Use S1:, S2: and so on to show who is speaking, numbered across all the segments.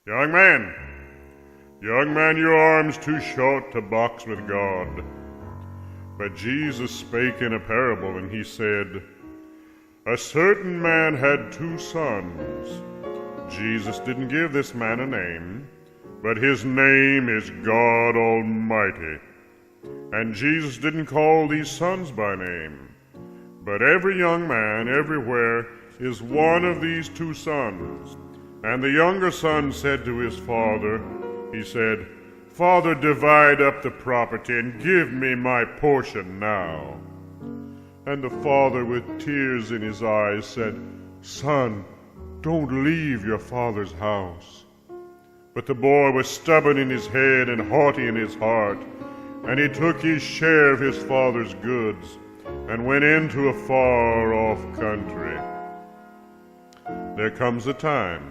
S1: Young man, your arm's too short to box with God. But Jesus spake in a parable, and he said, A certain man had 2 sons. Jesus didn't give this man a name, but his name is God Almighty. And Jesus didn't call these sons by name, but every young man everywhere is one of these 2 sons. And the younger son said to his father, he said, Father, divide up the property and give me my portion now. And the father, with tears in his eyes, said, Son, don't leave your father's house. But the boy was stubborn in his head and haughty in his heart, and he took his share of his father's goods and went into a far-off country. There comes a time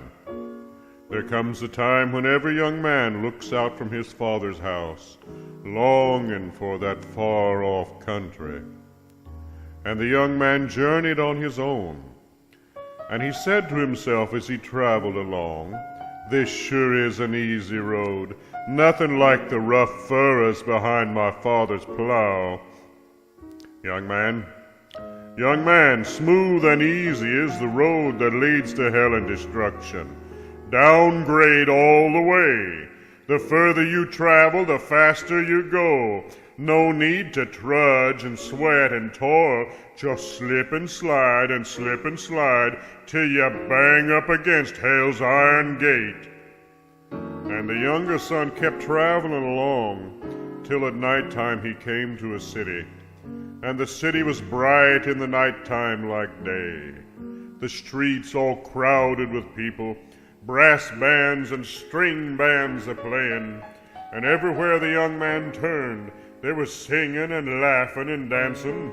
S1: when every young man looks out from his father's house, longing for that far-off country. And the young man journeyed on his own, and he said to himself as he traveled along, This sure is an easy road, nothing like the rough furrows behind my father's plow. Young man, smooth and easy is the road that leads to hell and destruction. Downgrade all the way. The further you travel, the faster you go. No need to trudge and sweat and toil. Just slip and slide till you bang up against hell's iron gate. And the younger son kept traveling along till at nighttime he came to a city. And the city was bright in the nighttime like day. The streets all crowded with people, brass bands and string bands a-playing, and everywhere the young man turned, they were singing and laughing and dancing.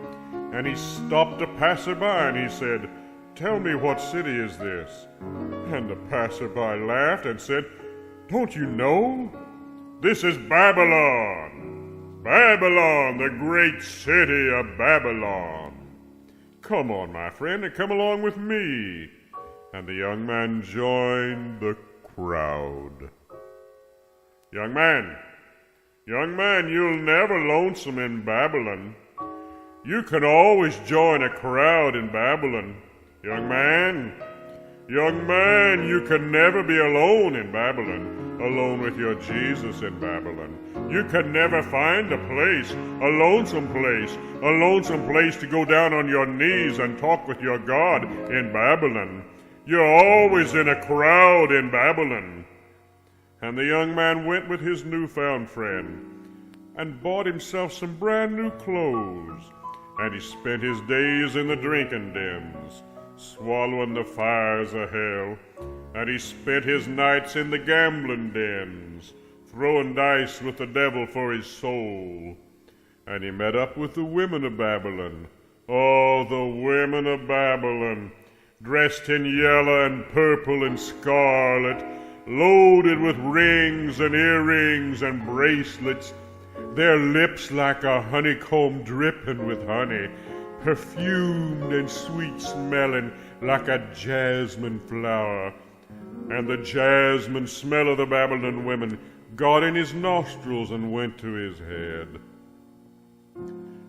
S1: And he stopped a passerby and he said, Tell me, what city is this? And the passerby laughed and said, Don't you know? This is Babylon. Babylon, the great city of Babylon. Come on, my friend, and come along with me. And the young man joined the crowd. Young man, you'll never lonesome in Babylon. You can always join a crowd in Babylon. Young man, you can never be alone in Babylon, alone with your Jesus in Babylon. You can never find a place, a lonesome place to go down on your knees and talk with your God in Babylon. You're always in a crowd in Babylon. And the young man went with his newfound friend and bought himself some brand new clothes. And he spent his days in the drinking dens, swallowing the fires of hell. And he spent his nights in the gambling dens, throwing dice with the devil for his soul. And he met up with the women of Babylon. Oh, the women of Babylon, dressed in yellow and purple and scarlet, loaded with rings and earrings and bracelets, their lips like a honeycomb dripping with honey, perfumed and sweet-smelling like a jasmine flower. And the jasmine smell of the Babylon women got in his nostrils and went to his head.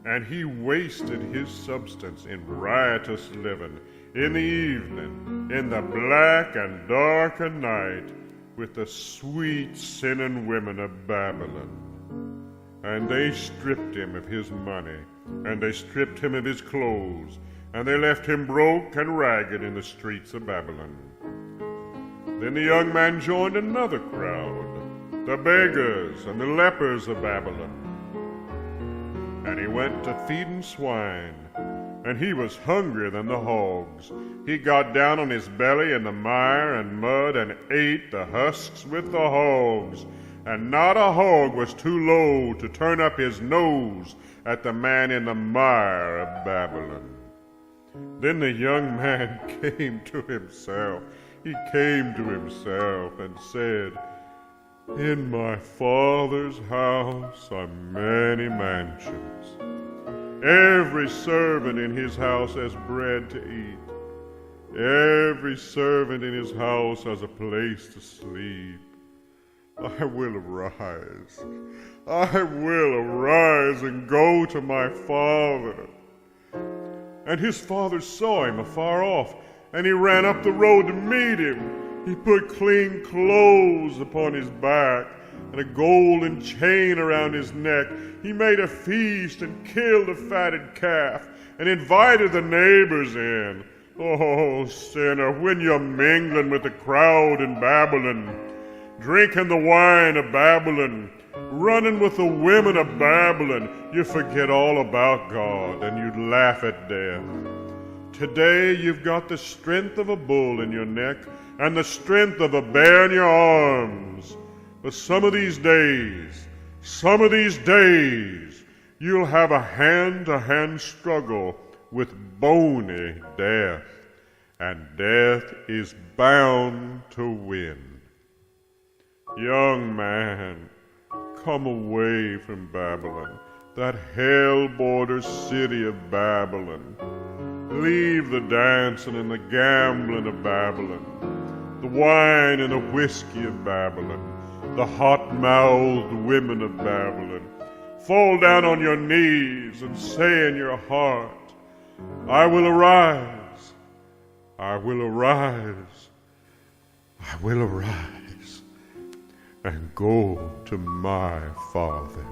S1: And he wasted his substance in riotous living, in the evening, in the black and darkened night, with the sweet sinning women of Babylon. And they stripped him of his money, and they stripped him of his clothes, and they left him broke and ragged in the streets of Babylon. Then the young man joined another crowd, the beggars and the lepers of Babylon. And he went to feeding swine, and he was hungrier than the hogs. He got down on his belly in the mire and mud and ate the husks with the hogs. And not a hog was too low to turn up his nose at the man in the mire of Babylon. Then the young man came to himself. He came to himself and said, In my Father's house are many mansions. Every servant in his house has bread to eat. Every servant in his house has a place to sleep. I will arise. I will arise and go to my father. And his father saw him afar off, and he ran up the road to meet him. He put clean clothes upon his back and a golden chain around his neck. He made a feast and killed a fatted calf and invited the neighbors in. Oh, sinner, when you're mingling with the crowd in Babylon, drinking the wine of Babylon, running with the women of Babylon, you forget all about God and you'd laugh at death. Today you've got the strength of a bull in your neck and the strength of a bear in your arms. But some of these days, you'll have a hand-to-hand struggle with bony death, and death is bound to win. Young man, come away from Babylon, that hell-border city of Babylon. Leave the dancing and the gambling of Babylon, the wine and the whiskey of Babylon, the hot-mouthed women of Babylon. Fall down on your knees and say in your heart, I will arise, I will arise, I will arise, and go to my Father.